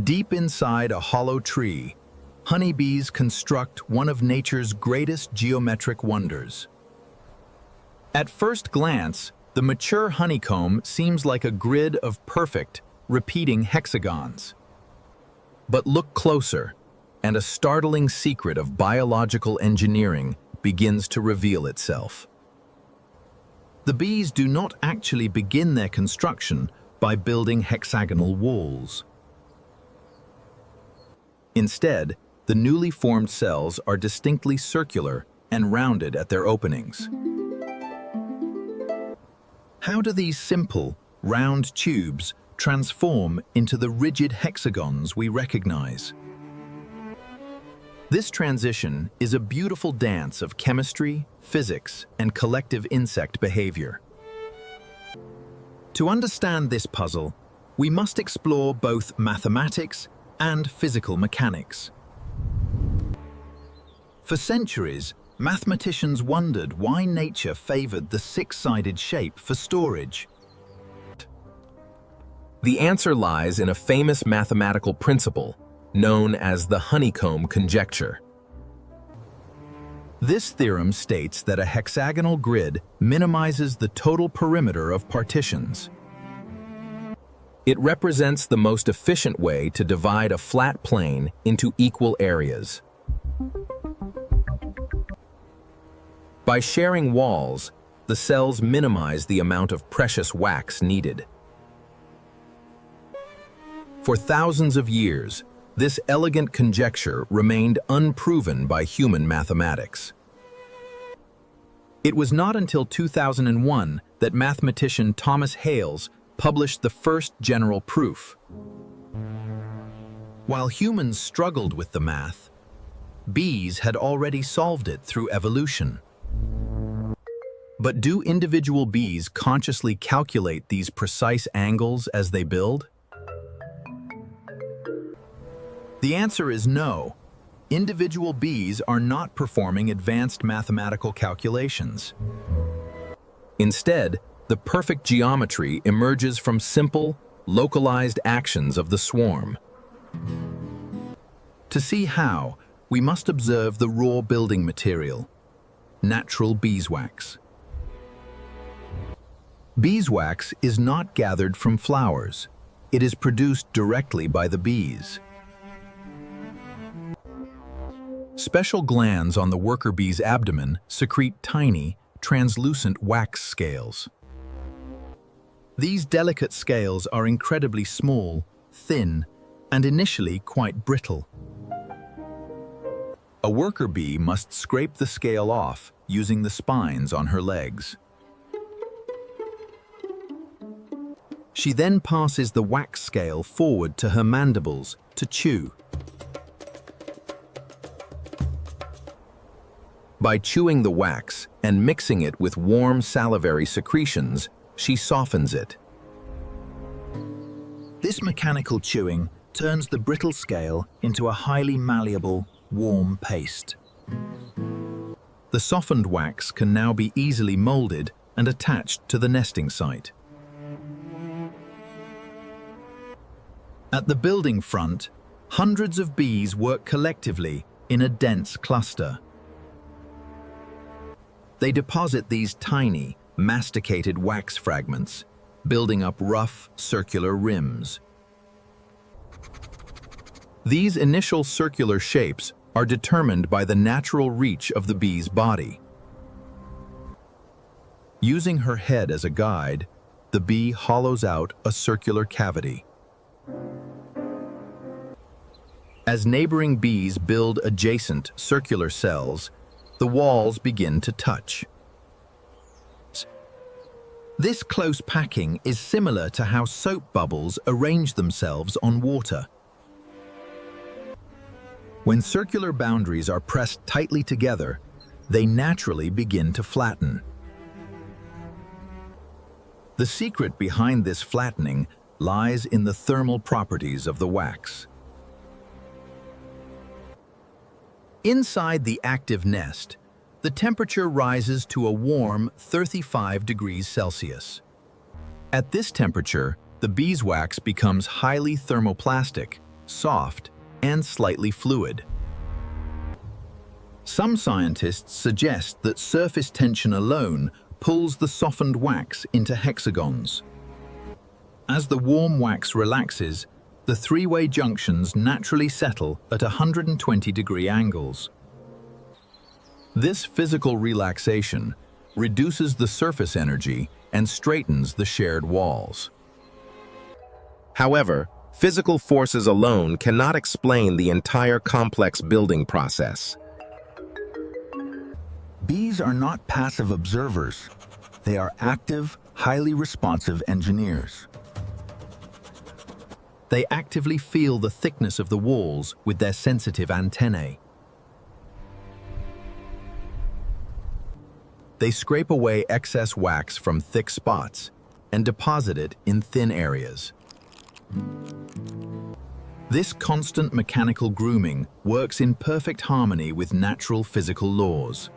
Deep inside a hollow tree, honeybees construct one of nature's greatest geometric wonders. At first glance, the mature honeycomb seems like a grid of perfect, repeating hexagons. But look closer, and a startling secret of biological engineering begins to reveal itself. The bees do not actually begin their construction by building hexagonal walls. Instead, the newly formed cells are distinctly circular and rounded at their openings. How do these simple, round tubes transform into the rigid hexagons we recognize? This transition is a beautiful dance of chemistry, physics, and collective insect behavior. To understand this puzzle, we must explore both mathematics and physical mechanics. For centuries, mathematicians wondered why nature favored the six-sided shape for storage. The answer lies in a famous mathematical principle known as the Honeycomb conjecture. This theorem states that a hexagonal grid minimizes the total perimeter of partitions. It represents the most efficient way to divide a flat plane into equal areas. By sharing walls, the cells minimize the amount of precious wax needed. For thousands of years, this elegant conjecture remained unproven by human mathematics. It was not until 2001 that mathematician Thomas Hales published the first general proof. While humans struggled with the math, bees had already solved it through evolution. But do individual bees consciously calculate these precise angles as they build? The answer is no. Individual bees are not performing advanced mathematical calculations. Instead, the perfect geometry emerges from simple, localized actions of the swarm. To see how, we must observe the raw building material, natural beeswax. Beeswax is not gathered from flowers. It is produced directly by the bees. Special glands on the worker bee's abdomen secrete tiny, translucent wax scales. These delicate scales are incredibly small, thin, and initially quite brittle. A worker bee must scrape the scale off using the spines on her legs. She then passes the wax scale forward to her mandibles to chew. By chewing the wax and mixing it with warm salivary secretions, she softens it. This mechanical chewing turns the brittle scale into a highly malleable, warm paste. The softened wax can now be easily molded and attached to the nesting site. At the building front, hundreds of bees work collectively in a dense cluster. They deposit these tiny, masticated wax fragments, building up rough, circular rims. These initial circular shapes are determined by the natural reach of the bee's body. Using her head as a guide, the bee hollows out a circular cavity. As neighboring bees build adjacent circular cells, the walls begin to touch. This close packing is similar to how soap bubbles arrange themselves on water. When circular boundaries are pressed tightly together, they naturally begin to flatten. The secret behind this flattening lies in the thermal properties of the wax. Inside the active nest, the temperature rises to a warm 35 degrees Celsius. At this temperature, the beeswax becomes highly thermoplastic, soft, and slightly fluid. Some scientists suggest that surface tension alone pulls the softened wax into hexagons. As the warm wax relaxes, the three-way junctions naturally settle at 120-degree angles. This physical relaxation reduces the surface energy and straightens the shared walls. However, physical forces alone cannot explain the entire complex building process. Bees are not passive observers. They are active, highly responsive engineers. They actively feel the thickness of the walls with their sensitive antennae. They scrape away excess wax from thick spots and deposit it in thin areas. This constant mechanical grooming works in perfect harmony with natural physical laws.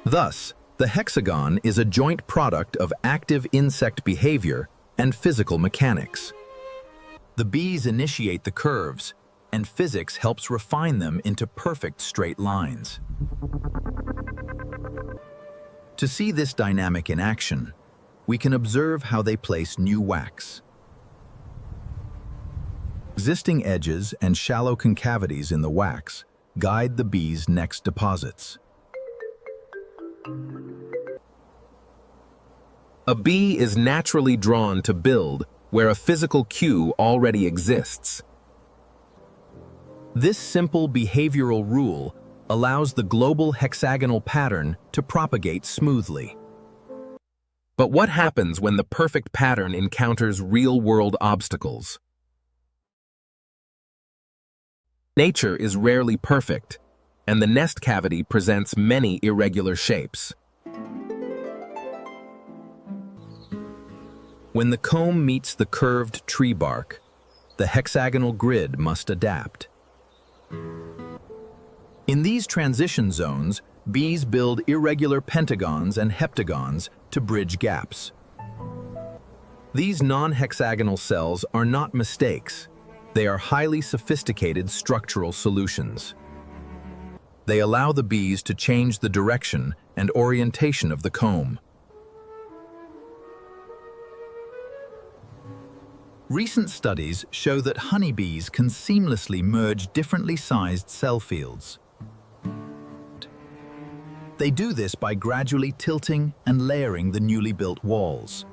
Thus, the hexagon is a joint product of active insect behavior and physical mechanics. The bees initiate the curves, and physics helps refine them into perfect straight lines. To see this dynamic in action, we can observe how they place new wax. Existing edges and shallow concavities in the wax guide the bees' next deposits. A bee is naturally drawn to build where a physical cue already exists. This simple behavioral rule allows the global hexagonal pattern to propagate smoothly. But what happens when the perfect pattern encounters real-world obstacles? Nature is rarely perfect, and the nest cavity presents many irregular shapes. When the comb meets the curved tree bark, the hexagonal grid must adapt. In these transition zones, bees build irregular pentagons and heptagons to bridge gaps. These non-hexagonal cells are not mistakes. They are highly sophisticated structural solutions. They allow the bees to change the direction and orientation of the comb. Recent studies show that honeybees can seamlessly merge differently sized cell fields. They do this by gradually tilting and layering the newly built walls.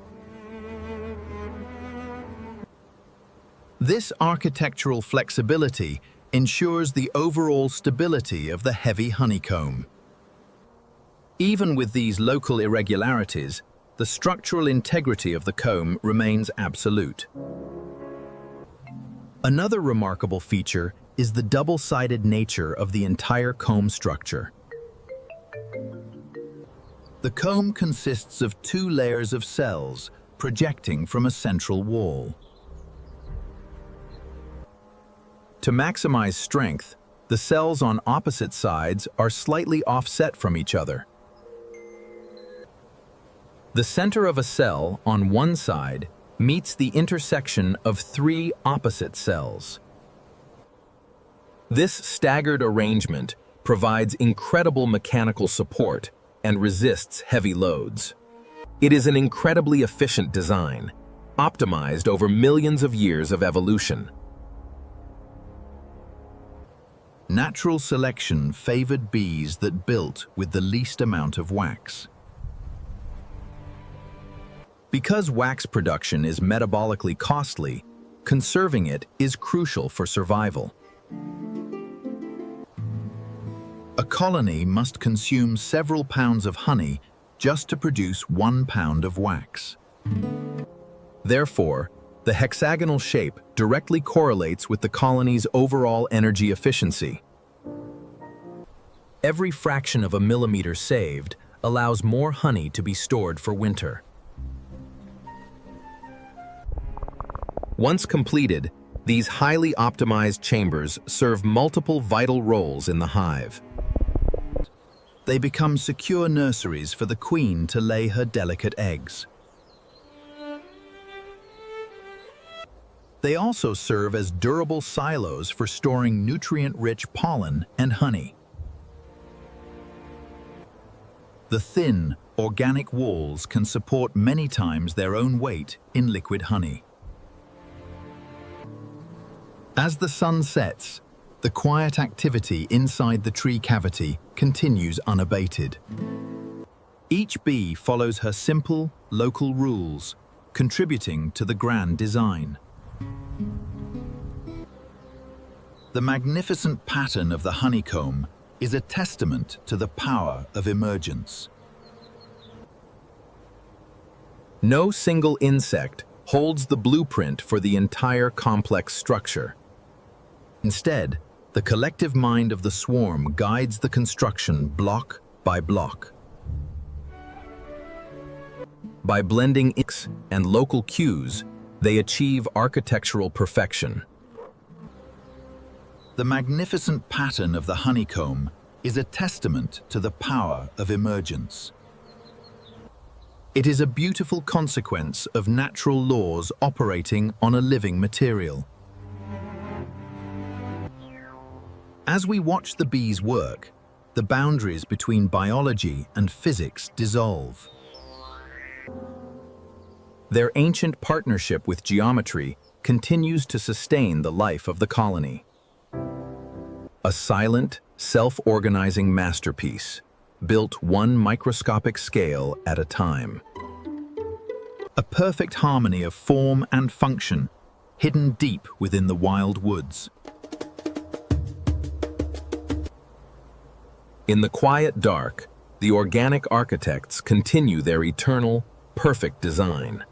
This architectural flexibility ensures the overall stability of the heavy honeycomb. Even with these local irregularities, the structural integrity of the comb remains absolute. Another remarkable feature is the double-sided nature of the entire comb structure. The comb consists of two layers of cells projecting from a central wall. To maximize strength, the cells on opposite sides are slightly offset from each other. The center of a cell on one side meets the intersection of three opposite cells. This staggered arrangement provides incredible mechanical support and resists heavy loads. It is an incredibly efficient design, optimized over millions of years of evolution. Natural selection favored bees that built with the least amount of wax. Because wax production is metabolically costly, conserving it is crucial for survival. A colony must consume several pounds of honey just to produce 1 pound of wax. Therefore, the hexagonal shape directly correlates with the colony's overall energy efficiency. Every fraction of a millimeter saved allows more honey to be stored for winter. Once completed, these highly optimized chambers serve multiple vital roles in the hive. They become secure nurseries for the queen to lay her delicate eggs. They also serve as durable silos for storing nutrient-rich pollen and honey. The thin, organic walls can support many times their own weight in liquid honey. As the sun sets, the quiet activity inside the tree cavity continues unabated. Each bee follows her simple, local rules, contributing to the grand design. The magnificent pattern of the honeycomb is a testament to the power of emergence. No single insect holds the blueprint for the entire complex structure. Instead, the collective mind of the swarm guides the construction block by block. By blending inks and local cues, they achieve architectural perfection. The magnificent pattern of the honeycomb is a testament to the power of emergence. It is a beautiful consequence of natural laws operating on a living material. As we watch the bees work, the boundaries between biology and physics dissolve. Their ancient partnership with geometry continues to sustain the life of the colony. A silent, self-organizing masterpiece, built one microscopic scale at a time. A perfect harmony of form and function, hidden deep within the wild woods. In the quiet dark, the organic architects continue their eternal, perfect design.